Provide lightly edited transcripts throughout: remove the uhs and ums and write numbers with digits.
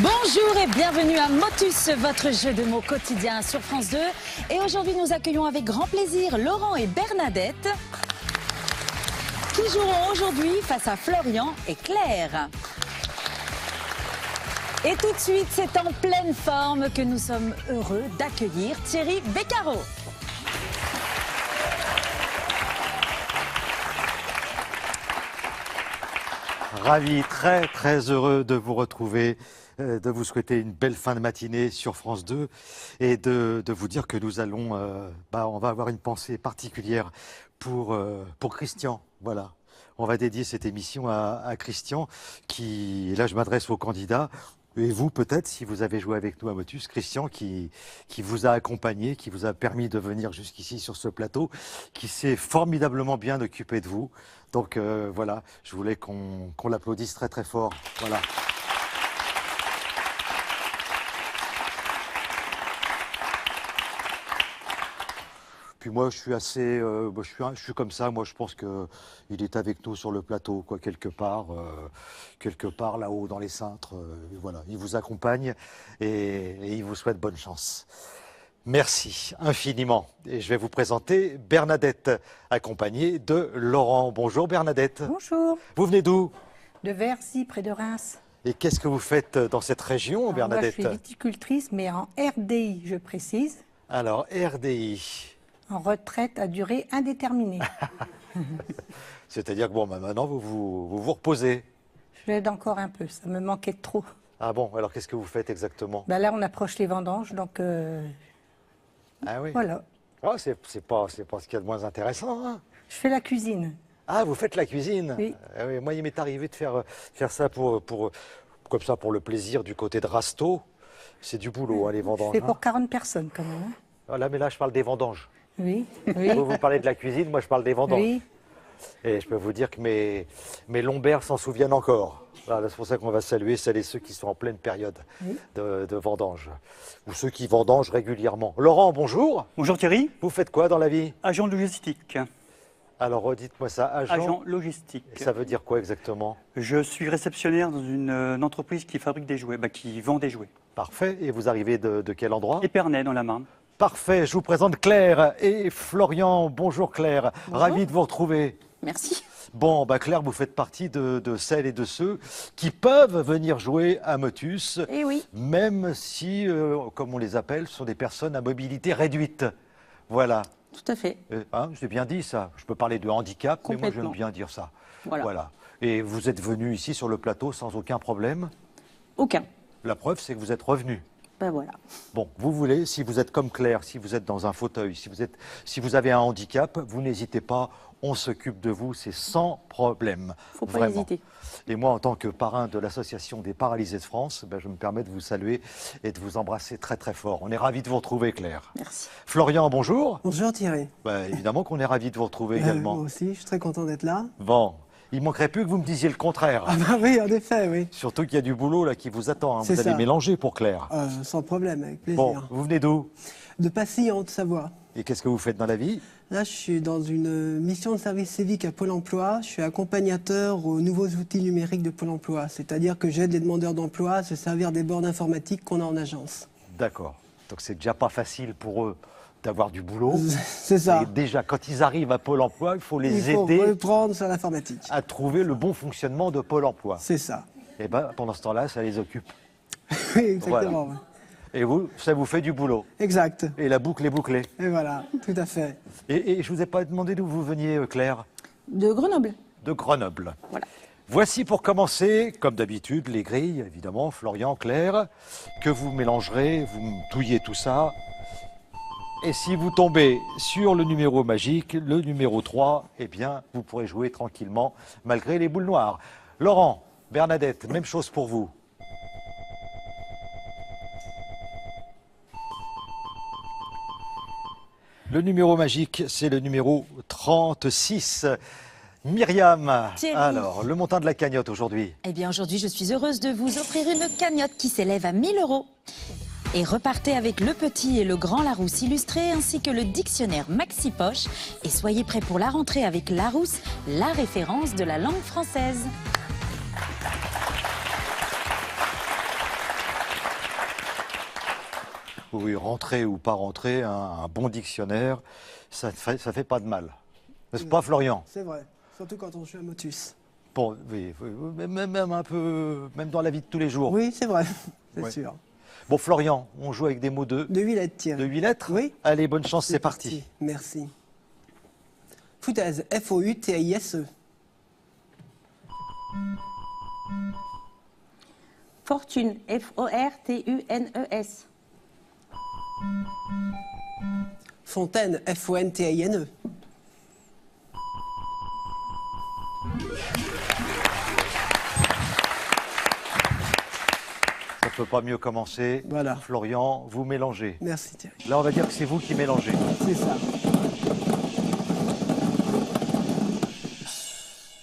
Bonjour et bienvenue à Motus, votre jeu de mots quotidien sur France 2. Et aujourd'hui, nous accueillons avec grand plaisir Laurent et Bernadette qui joueront aujourd'hui face à Florian et Claire. Et tout de suite, c'est en pleine forme que nous sommes heureux d'accueillir Thierry Beccaro. Ravi, très heureux de vous retrouver, de vous souhaiter une belle fin de matinée sur France 2 et de vous dire que nous allons, on va avoir une pensée particulière pour Christian. Voilà, on va dédier cette émission à Christian qui, et là je m'adresse aux candidats, et vous peut-être si vous avez joué avec nous à Motus, Christian qui vous a accompagné, qui vous a permis de venir jusqu'ici sur ce plateau, qui s'est formidablement bien occupé de vous. Donc voilà, je voulais qu'on l'applaudisse très fort. Voilà. Puis moi, je suis assez, je suis comme ça. Moi, je pense que il est avec nous sur le plateau, quoi, quelque part là-haut dans les cintres. Voilà, il vous accompagne et il vous souhaite bonne chance. Merci infiniment. Et je vais vous présenter Bernadette, accompagnée de Laurent. Bonjour Bernadette. Bonjour. Vous venez d'où? De Verzy, près de Reims. Et qu'est-ce que vous faites dans cette région, Bernadette? Moi, je suis viticultrice, mais en RDI, je précise. Alors, RDI. En retraite à durée indéterminée. C'est-à-dire que bon, maintenant, vous reposez. Je l'aide encore un peu, ça me manquait de trop. Ah bon, alors qu'est-ce que vous faites exactement? Là, on approche les vendanges, donc ah oui. voilà. Oh, c'est pas ce qu'il y a de moins intéressant. Hein. Je fais la cuisine. Ah, vous faites la cuisine? Oui. Ah oui, moi, il m'est arrivé de faire ça comme ça pour le plaisir du côté de Rasteau. C'est du boulot, hein, les vendanges. C'est pour 40 personnes quand même. Hein. Ah, là, mais là, je parle des vendanges. Oui, oui. Vous parlez de la cuisine, moi je parle des vendanges. Oui. Et je peux vous dire que mes lombaires s'en souviennent encore. Voilà, c'est pour ça qu'on va saluer celles et ceux qui sont en pleine période de vendange. Ou ceux qui vendangent régulièrement. Laurent, bonjour. Bonjour Thierry. Vous faites quoi dans la vie? Agent logistique. Alors redites-moi ça, Agent logistique. Ça veut dire quoi exactement? Je suis réceptionnaire dans une entreprise qui fabrique des jouets, qui vend des jouets. Parfait. Et vous arrivez de quel endroit? Épernay dans la Marne. Parfait, je vous présente Claire et Florian. Bonjour Claire, Bonjour. Ravi de vous retrouver. Merci. Bon, Claire, vous faites partie de celles et de ceux qui peuvent venir jouer à Motus, Eh oui. même si, comme on les appelle, ce sont des personnes à mobilité réduite. Voilà. Tout à fait. J'ai bien dit ça. Je peux parler de handicap, mais moi j'aime Complètement. bien dire ça. Voilà. Et vous êtes venu ici sur le plateau sans aucun problème. Aucun. La preuve, c'est que vous êtes revenu. Ben voilà. Bon, vous voulez, si vous êtes comme Claire, si vous êtes dans un fauteuil, si vous avez un handicap, vous n'hésitez pas, on s'occupe de vous, c'est sans problème. Faut pas Vraiment. hésiter. Et moi, en tant que parrain de l'Association des paralysés de France, je me permets de vous saluer et de vous embrasser très fort. On est ravis de vous retrouver, Claire. Merci. Florian, bonjour. Bonjour Thierry. Évidemment qu'on est ravis de vous retrouver également. Moi aussi, je suis très content d'être là. Bon, il manquerait plus que vous me disiez le contraire. Ah bah oui, en effet, oui. Surtout qu'il y a du boulot là qui vous attend. Hein. C'est Vous allez ça. mélanger pour Claire. Sans problème, avec Bon, plaisir. vous venez d'où? De Passy en Haute-Savoie. Et qu'est-ce que vous faites dans la vie? Là, je suis dans une mission de service civique à Pôle emploi. Je suis accompagnateur aux nouveaux outils numériques de Pôle emploi. C'est-à-dire que j'aide les demandeurs d'emploi à se servir des bornes informatiques qu'on a en agence. D'accord. Donc c'est déjà pas facile pour eux d'avoir du boulot. C'est ça. Et déjà, quand ils arrivent à Pôle emploi, il faut les Il faut aider reprendre sur l'informatique. à trouver le bon fonctionnement de Pôle emploi. C'est ça. Et pendant ce temps-là, ça les occupe. Oui, exactement. Voilà. Et vous, ça vous fait du boulot. Exact. Et la boucle est bouclée. Et voilà, tout à fait. Et je vous ai pas demandé d'où vous veniez, Claire? De Grenoble. De Grenoble. Voilà. Voici pour commencer, comme d'habitude, les grilles, évidemment, Florian, Claire, que vous mélangerez, vous touillez tout ça. Et si vous tombez sur le numéro magique, le numéro 3, eh bien, vous pourrez jouer tranquillement, malgré les boules noires. Laurent, Bernadette, même chose pour vous. Le numéro magique, c'est le numéro 36. Myriam, Thierry. alors, le montant de la cagnotte aujourd'hui? Eh bien aujourd'hui, je suis heureuse de vous offrir une cagnotte qui s'élève à 1 000 €. Et repartez avec le petit et le grand Larousse illustré ainsi que le dictionnaire Maxi Poche. Et soyez prêts pour la rentrée avec Larousse, la référence de la langue française. Oui, rentrer ou pas rentrer, un bon dictionnaire, ça fait pas de mal. N'est-ce pas, Florian? C'est vrai, surtout quand on joue à Motus. Bon, oui, même un peu, même dans la vie de tous les jours. Oui, c'est vrai, c'est Ouais. sûr. Bon, Florian, on joue avec des mots De 8 lettres, tiens. de 8 lettres. Oui. Allez, bonne chance, c'est parti. Merci. Foutaise, F-O-U-T-A-I-S-E. Fortune, F-O-R-T-U-N-E-S. Fontaine, F-O-N-T-A-I-N-E. Ça peut pas mieux commencer. Voilà. Florian, vous mélangez. Merci Thierry. Là, on va dire que c'est vous qui mélangez. C'est ça.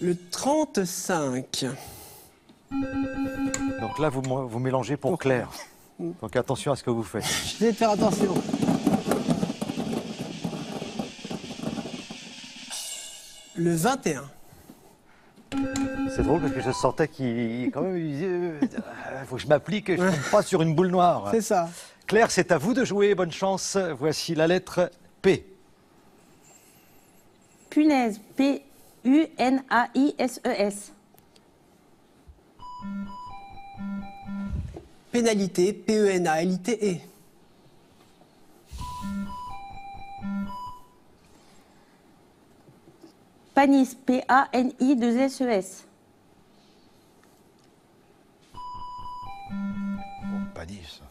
Le 35. Donc là, vous mélangez pour Claire. Donc attention à ce que vous faites. J'essaie de faire attention. Le 21. C'est drôle parce que je sentais qu'il quand même, il disait, faut que je m'applique, je ne tombe pas sur une boule noire. C'est ça. Claire, c'est à vous de jouer. Bonne chance. Voici la lettre P. Punaise, P-U-N-A-I-S-E-S. Pénalité, P-E-N-A-L-I-T-E. Panis, P-A-N-I-2-S-E-S. Pas dit ça.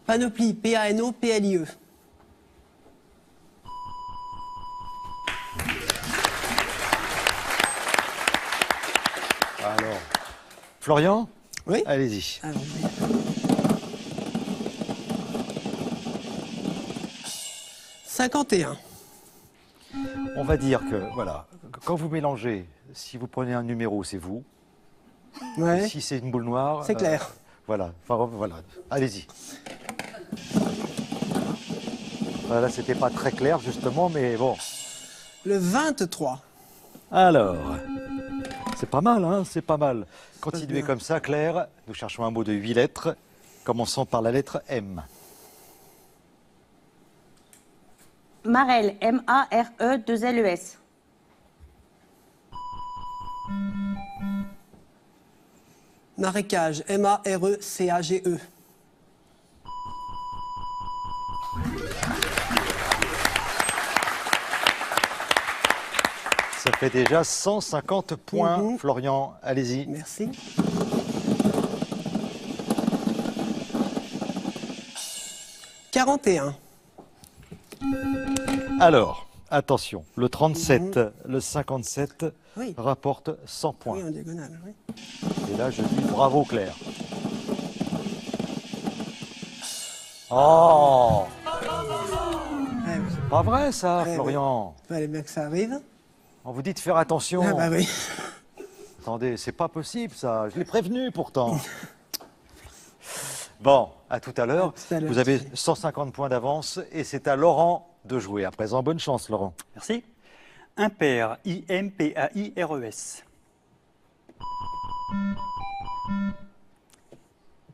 Panoplie, P-A-N-O-P-L-I-E. Alors, Florian, Oui. allez-y. Alors, 51. On va dire que, voilà, quand vous mélangez, si vous prenez un numéro, c'est vous. Ouais. Si c'est une boule noire, C'est clair. voilà, enfin, voilà. Allez-y. Voilà, c'était pas très clair justement, mais bon. Le 23. Alors, c'est pas mal, hein, c'est pas mal. passe Continuez bien. comme ça, Claire. Nous cherchons un mot de 8 lettres, commençant par la lettre M. Marelle, M-A-R-E-2-L-E-S. Marécage, M-A-R-E-C-A-G-E. Ça fait déjà 150 points. Mhm. Florian, allez-y. Merci. « 41. Alors, attention, le 37, le 57 Oui. rapportent 100 points. Oui, en diagonale, oui. Et là, je dis bravo, Claire. Oh, Ouais, oui. pas vrai ça, Ouais, Florian. Fallait bien que ça arrive. On vous dit de faire attention. Ah bah oui. Attendez, c'est pas possible ça. Je l'ai prévenu pourtant. Bon, à tout à l'heure. À tout à l'heure. Vous avez 150 points d'avance et c'est à Laurent de jouer. À présent, bonne chance, Laurent. Merci. Impair, I-M-P-A-I-R-E-S.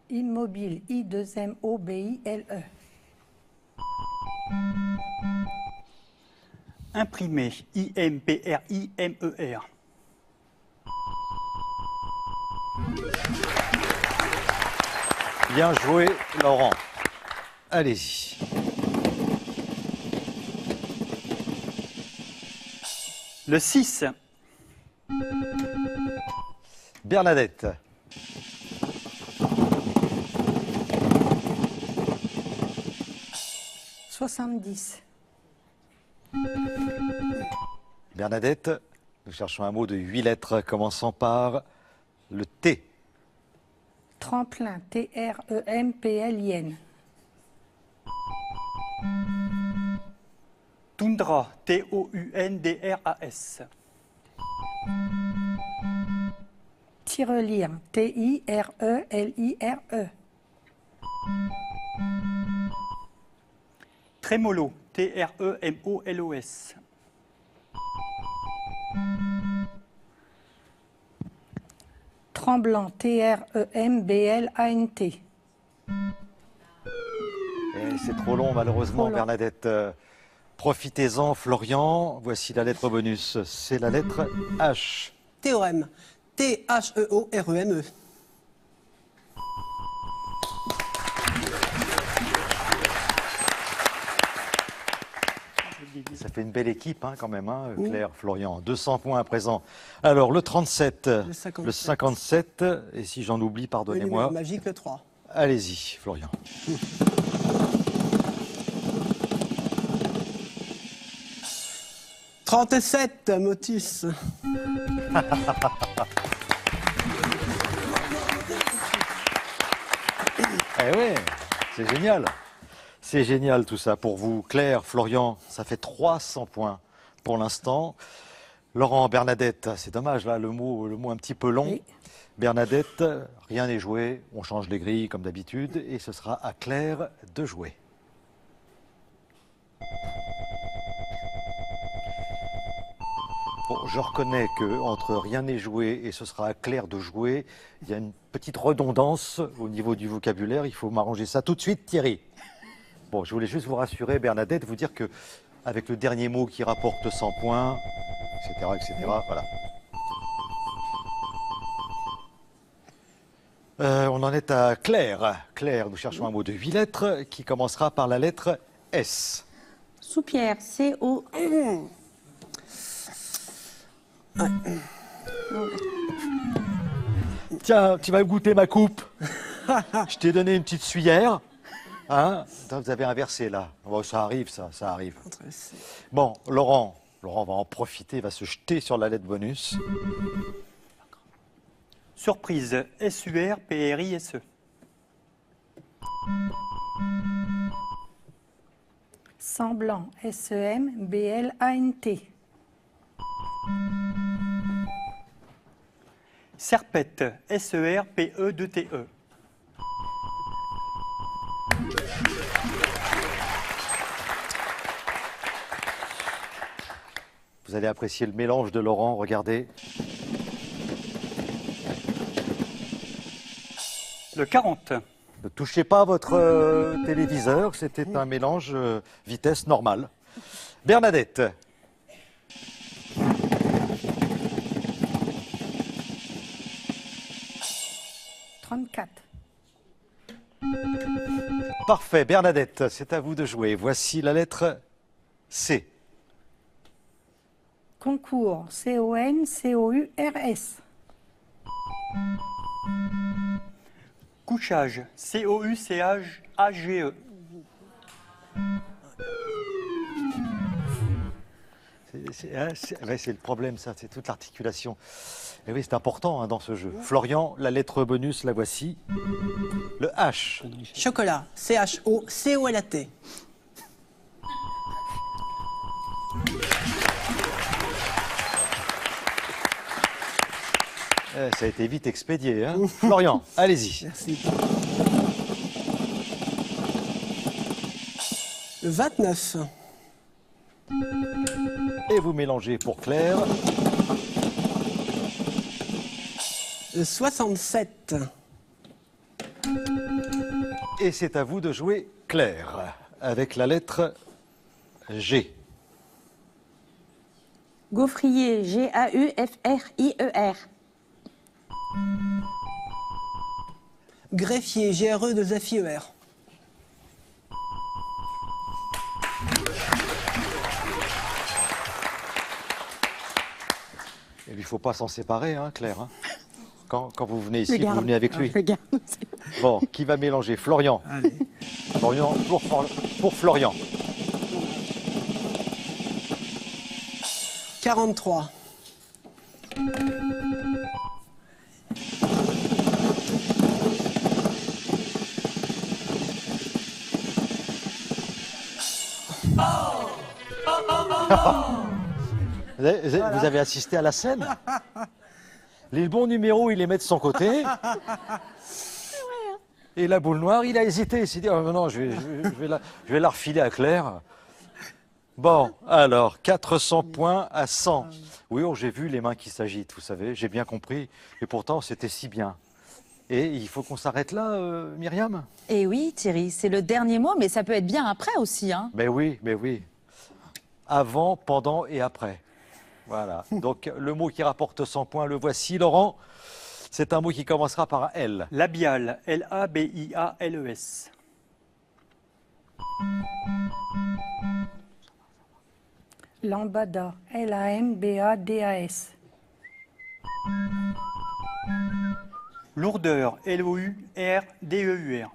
Immobile, I-2-M-O-B-I-L-E. Imprimé, I-M-P-R-I-M-E-R. Bien joué, Laurent. Allez-y. Le 6, Bernadette. « 70. Bernadette, nous cherchons un mot de 8 lettres commençant par le T. Tremplin, T-R-E-M-P-L-I-N. Toundra, T-O-U-N-D-R-A-S. Tirelire, T-I-R-E-L-I-R-E. Trémolo, T-R-E-M-O-L-O-S. Tremblant, T-R-E-M-B-L-A-N-T. c'est trop long malheureusement, Trop long. Bernadette. Profitez-en, Florian. Voici la lettre bonus. C'est la lettre H. Théorème. T-H-E-O-R-E-M-E. Ça fait une belle équipe hein, quand même, hein, Claire, Florian. 200 points à présent. Alors le 37, le 57, et si j'en oublie, Le pardonnez-moi. numéro magique, le 3. Allez-y, Florian. « 37, Motus. Eh oui, c'est génial. C'est génial tout ça pour vous. Claire, Florian, ça fait 300 points pour l'instant. Laurent, Bernadette, c'est dommage là, le mot un petit peu long. Oui. Bernadette, rien n'est joué, on change les grilles comme d'habitude et ce sera à Claire de jouer. Bon, je reconnais que entre rien n'est joué et ce sera à Claire de jouer, il y a une petite redondance au niveau du vocabulaire. Il faut m'arranger ça tout de suite, Thierry. Bon, je voulais juste vous rassurer, Bernadette, vous dire que avec le dernier mot qui rapporte 100 points, etc., voilà. On en est à Claire. Claire, nous cherchons un mot de 8 lettres qui commencera par la lettre S. Soupière, C-O... Tiens, tu vas goûter ma coupe. Je t'ai donné une petite suyeère. Hein? Vous avez inversé là. Bon, ça arrive, ça arrive. Bon, Laurent va en profiter, va se jeter sur la lettre bonus. Surprise, S-U-R-P-R-I-S-E. Semblant, S-E-M-B-L-A-N-T. Serpette, S-E-R-P-E-2-T-E. Vous allez apprécier le mélange de Laurent, regardez. Le 40. Ne touchez pas à votre téléviseur, c'était un mélange vitesse normale. Bernadette, 34. parfait. Bernadette, c'est à vous de jouer. Voici la lettre C. Concours, C-O-N-C-O-U-R-S. Couchage, C-O-U-C-H-A-G-E. C'est le problème, ça, c'est toute l'articulation. Et oui, c'est important hein, dans ce jeu. Florian, la lettre bonus, la voici. Le H. Chocolat. C-H-O-C-O-L-A-T. Ça a été vite expédié. Hein. Florian, allez-y. Merci. Le 29. Et vous mélangez pour Claire. Le 67. Et c'est à vous de jouer Claire, avec la lettre G. Gaufrier, G-A-U-F-R-I-E-R. Greffier, G-R-E-2-F-I-E-R. Et il ne faut pas s'en séparer, hein, Claire. Hein. Quand vous venez ici, vous venez avec lui. Bon, qui va mélanger? Florian. Allez. Florian pour Florian. 43. Vous avez assisté à la scène? Les bons numéros, il les met de son côté. Et la boule noire, il a hésité. Il s'est dit, oh, non, je vais la refiler à Claire. Bon, alors, 400 points à 100. Oui, oh, j'ai vu les mains qui s'agitent, vous savez, j'ai bien compris. Et pourtant, c'était si bien. Et il faut qu'on s'arrête là, Myriam? Et oui, Thierry, c'est le dernier mot, mais ça peut être bien après aussi. Hein. Mais oui, mais oui. Avant, pendant et après. Voilà. Donc le mot qui rapporte 100 points, le voici, Laurent. C'est un mot qui commencera par un L. Labial, L-A-B-I-A-L-E-S. Lambada, L-A-M-B-A-D-A-S. Lourdeur, L-O-U-R-D-E-U-R.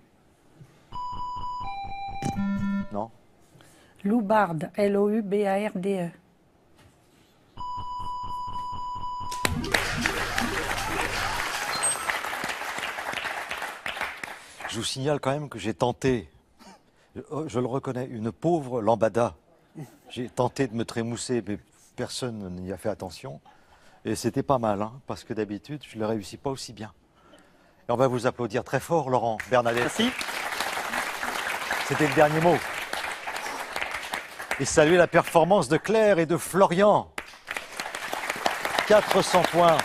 Non? Loubarde, L-O-U-B-A-R-D-E. Je vous signale quand même que j'ai tenté, je le reconnais, une pauvre lambada. J'ai tenté de me trémousser, mais personne n'y a fait attention. Et c'était pas mal, hein, parce que d'habitude, je ne le réussis pas aussi bien. Et on va vous applaudir très fort, Laurent, Bernadette. Merci. C'était le dernier mot. Et saluer la performance de Claire et de Florian. 400 points.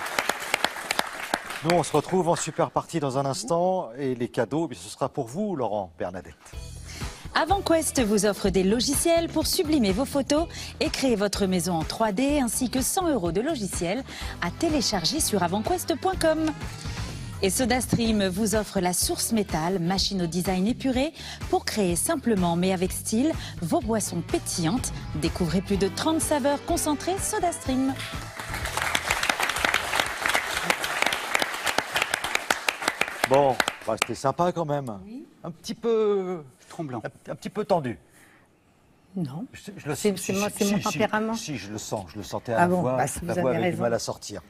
Nous, on se retrouve en super partie dans un instant. Et les cadeaux, ce sera pour vous, Laurent, Bernadette. AvantQuest vous offre des logiciels pour sublimer vos photos et créer votre maison en 3D, ainsi que 100 € de logiciels à télécharger sur avantquest.com. Et SodaStream vous offre la source métal, machine au design épuré, pour créer simplement mais avec style vos boissons pétillantes. Découvrez plus de 30 saveurs concentrées SodaStream. Bon, bah, c'était sympa quand même. Oui. Un petit peu... Tremblant. Un petit peu tendu. Non. Je le C'est sens. mon tempérament. Si, je le sens. Je le sentais à Ah la bon, voix. bah, si la vous voix avez avait du raison. mal à sortir.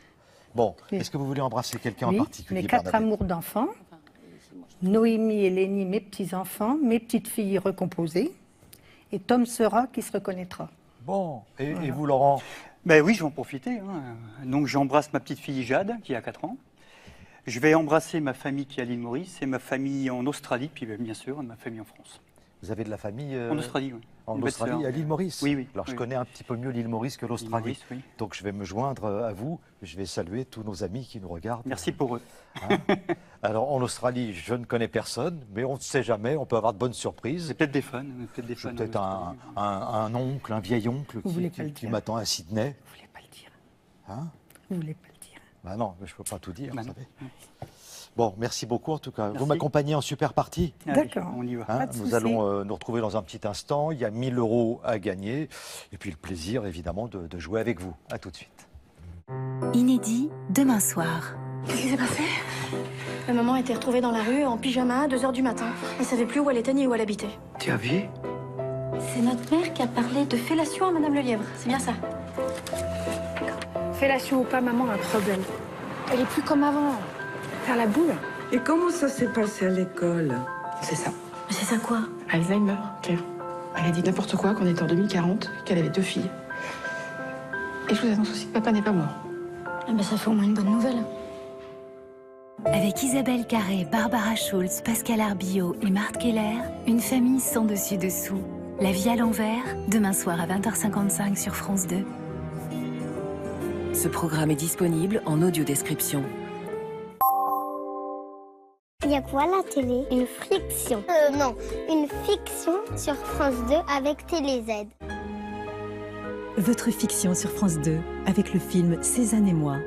Bon, Oui. est-ce que vous voulez embrasser quelqu'un en Oui, particulier, mes 4 Bernadette? amours d'enfants. Noémie et Lénie, mes petits-enfants. Mes petites filles recomposées. Et Tom Sera qui se reconnaîtra. Bon, et vous, Laurent? Ben oui, je vais en profiter. Hein. Donc j'embrasse ma petite fille Jade, qui a 4 ans. Je vais embrasser ma famille qui est à l'île Maurice et ma famille en Australie, puis bien sûr ma famille en France. Vous avez de la famille En Australie, oui. en Une belle Australie, sœur. à l'île Maurice? Oui, oui. Alors, je Oui. connais un petit peu mieux l'île Maurice que l'Australie. Maurice, oui. Donc, je vais me joindre à vous. Je vais saluer tous nos amis qui nous regardent. Merci pour eux. Hein. Alors, en Australie, je ne connais personne, mais on ne sait jamais. On peut avoir de bonnes surprises. C'est peut-être des fans. Peut-être des J'ai fans peut-être en Australie. un oncle, un vieil oncle Vous voulez pas le qui dire. m'attend à Sydney. Vous voulez pas le dire. Hein? Vous voulez pas le dire. Bah non, mais je ne peux pas tout dire, Bah vous non. savez. Bon, merci beaucoup en tout cas. Vous Merci. m'accompagnez en super partie. Allez, D'accord. on y va. Hein, Pas de nous souci. allons nous retrouver dans un petit instant. Il y a 1 000 € à gagner. Et puis le plaisir, évidemment, de jouer avec vous. À tout de suite. Inédit, demain soir. Qu'est-ce qui s'est passé? Ma maman a été retrouvée dans la rue en pyjama à 2 h du matin. Elle savait plus où elle était ni où elle habitait. Tu as vu? C'est notre mère qui a parlé de fellation à Madame Lelièvre. C'est bien ça? Fellation ou pas, maman a un problème. Elle est plus comme avant. Faire la boule. Et comment ça s'est passé à l'école? C'est ça. Mais c'est ça quoi? Alzheimer, Claire. Elle a dit n'importe quoi qu'on était en 2040, qu'elle avait 2 filles. Et je vous annonce aussi que papa n'est pas mort. Ah ben ça fait au moins une bonne nouvelle. Avec Isabelle Carré, Barbara Schulz, Pascal Arbillot et Marthe Keller, une famille sans dessus-dessous. La vie à l'envers, demain soir à 20h55 sur France 2. Ce programme est disponible en audio-description. Il y a quoi la télé? Une friction. Non, une fiction sur France 2 avec TéléZ. Votre fiction sur France 2 avec le film Cézanne et moi.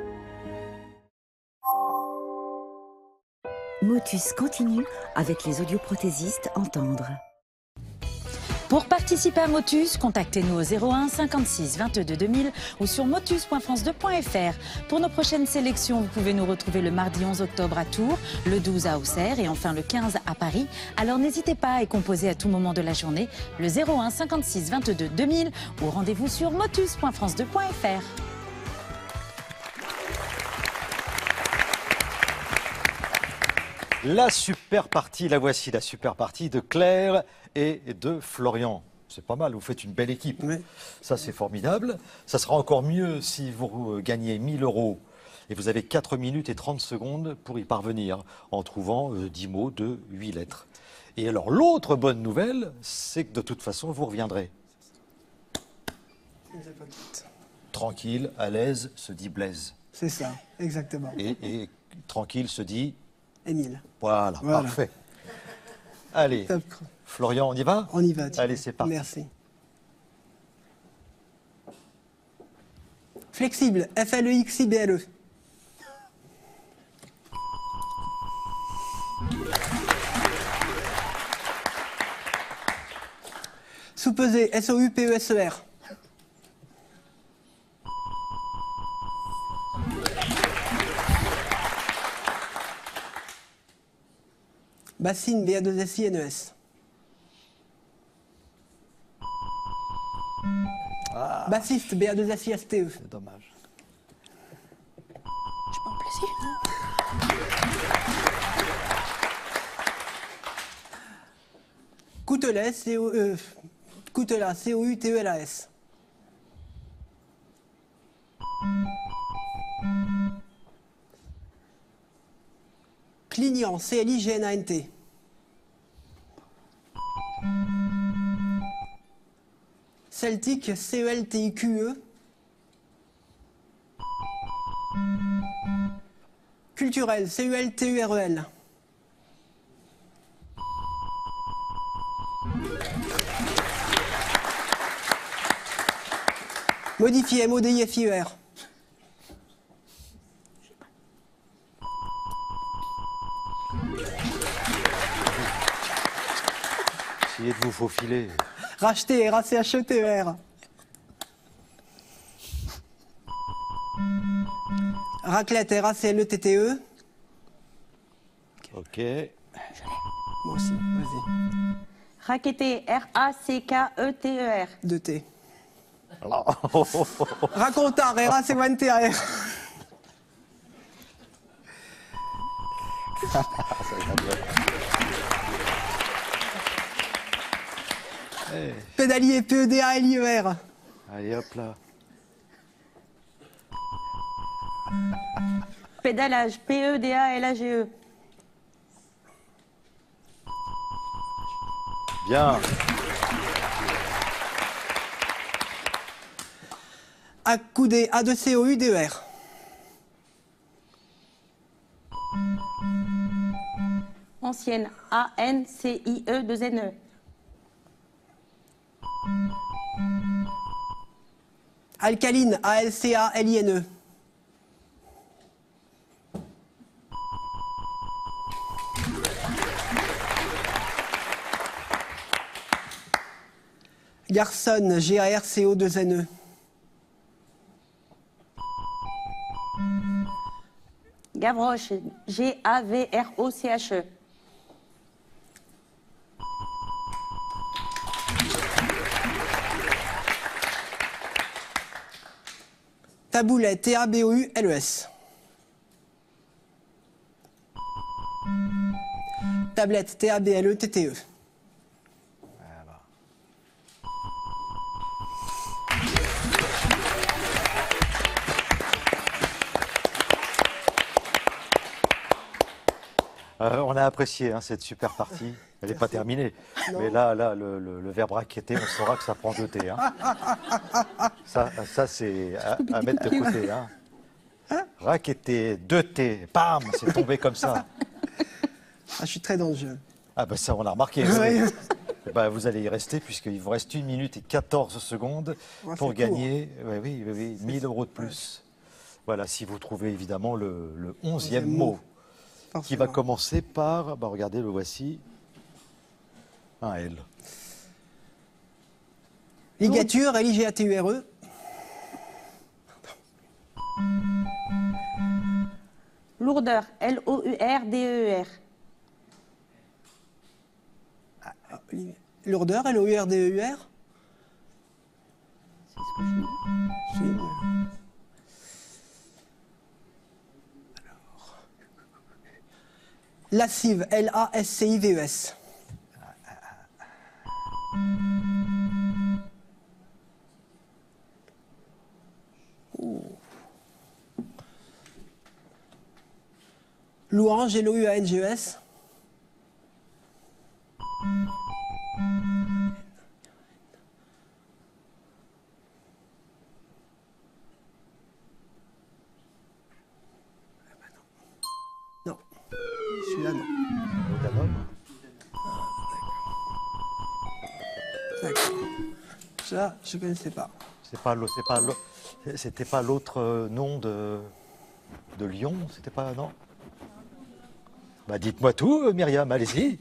Motus continue avec les audioprothésistes Entendre. Pour participer à Motus, contactez-nous au 01 56 22 2000 ou sur motus.france2.fr. Pour nos prochaines sélections, vous pouvez nous retrouver le mardi 11 octobre à Tours, le 12 à Auxerre et enfin le 15 à Paris. Alors n'hésitez pas à y composer à tout moment de la journée le 01 56 22 2000 ou rendez-vous sur motus.france2.fr. La super partie, la voici, la super partie de Claire et de Florian. C'est pas mal, vous faites une belle équipe. Oui. Ça, c'est formidable. Ça sera encore mieux si vous gagnez 1 000 € et vous avez 4 minutes et 30 secondes pour y parvenir en trouvant 10 mots de 8 lettres. Et alors, l'autre bonne nouvelle, c'est que de toute façon, vous reviendrez. Tranquille, à l'aise, se dit Blaise. C'est ça, exactement. Et tranquille se dit Émile. Voilà, parfait. Allez, Top. Florian, on y va? On y va. Allez, c'est parti. Merci. Flexible, F-L-E-X-I-B-L-E. Sous-pesé, S-O-U-P-E-S-E-R. Bassine, B-A-2-S-I-N-E-S. Bassiste, B-A-2-S-I-S-T-E. C'est dommage. Je peux en placer Coutelas, Coutelas, C-O-U-T-E-L-A-S. Clignant, C-L-I-G-N-A-N-T. Celtic, C-E-L-T-I-Q-E. Culturel, C-U-L-T-U-R-E-L. Modifié, M-O-D-I-F-I-E-R. Essayez de vous faufiler. Racheté, R-A-C-H-E-T-E-R. Raclette, R-A-C-L-E-T-T-E. Ok. Moi aussi, vas-y. Raqueté, R-A-C-K-E-T-E-R. 2T. Racontard, R-A-C-O-N-T-A-R. Pédalier, P-E-D-A-L-I-E-R. Allez, hop là. Pédalage, P-E-D-A-L-A-G-E. Bien. Accoudé, A-2-C-O-U-D-E-R. Ancienne, A-N-C-I-E-2-N-E. Alcaline, A-L-C-A-L-I-N-E. Garçonne, G-A-R-C-O-2-N-E. Gavroche, G-A-V-R-O-C-H-E. Taboulet, T-A-B-O-U-L-E-S. Tablette, T-A-B-L-E-T-T-E. On a apprécié cette super partie. Elle n'est pas terminée. Non. Mais là, le verbe raqueter, on saura que ça prend 2 T. Ça c'est à mettre de côté. Raqueter, 2 T, bam, c'est tombé comme ça. Je suis très dans le jeu. Ah ben ça, on l'a remarqué. Oui. Vous allez y rester puisqu'il vous reste 1 minute et 14 secondes pour gagner 1000 € de plus. Voilà, si vous trouvez évidemment le 11e mot. Qui va commencer par, regardez, le voici, un L. Ligature, L-I-G-A-T-U-R-E. Lourdeur, L-O-U-R-D-E-R. Lourdeur, L-O-U-R-D-E-U-R. C'est ce que je dis. Lascive, L-A-S-C-I-V-E-S. Louange, L-O-U-A-N-G-E-S. Ça, je ne connaissais pas. C'était pas l'autre nom de Lyon, c'était pas, non? Bah, dites-moi tout, Myriam, allez-y.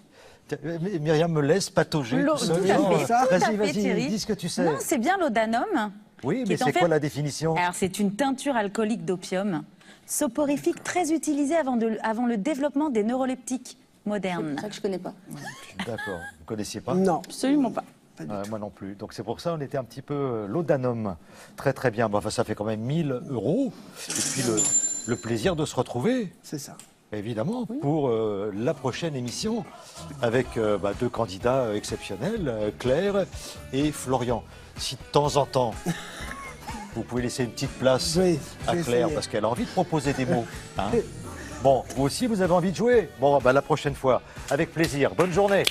Myriam me laisse patauger tout seul. Vas-y, dis ce que tu sais. Non, c'est bien l'odanum. Oui, qui mais est en c'est fait- quoi la définition? Alors, c'est une teinture alcoolique d'opium, soporifique très utilisée avant le développement des neuroleptiques modernes. C'est ça que je connais pas. D'accord, vous ne connaissiez pas? Non. Absolument pas. Moi non plus. Donc c'est pour ça on était un petit peu l'odanum. Très très bien. Bon, enfin, ça fait quand même 1 000 €. Et puis le plaisir de se retrouver. C'est ça. Évidemment, pour la prochaine émission avec 2 candidats exceptionnels, Claire et Florian. Si de temps en temps, vous pouvez laisser une petite place Oui, à je vais Claire essayer. parce qu'elle a envie de proposer des mots. Hein. Bon, vous aussi, vous avez envie de jouer? Bon, la prochaine fois, avec plaisir. Bonne journée.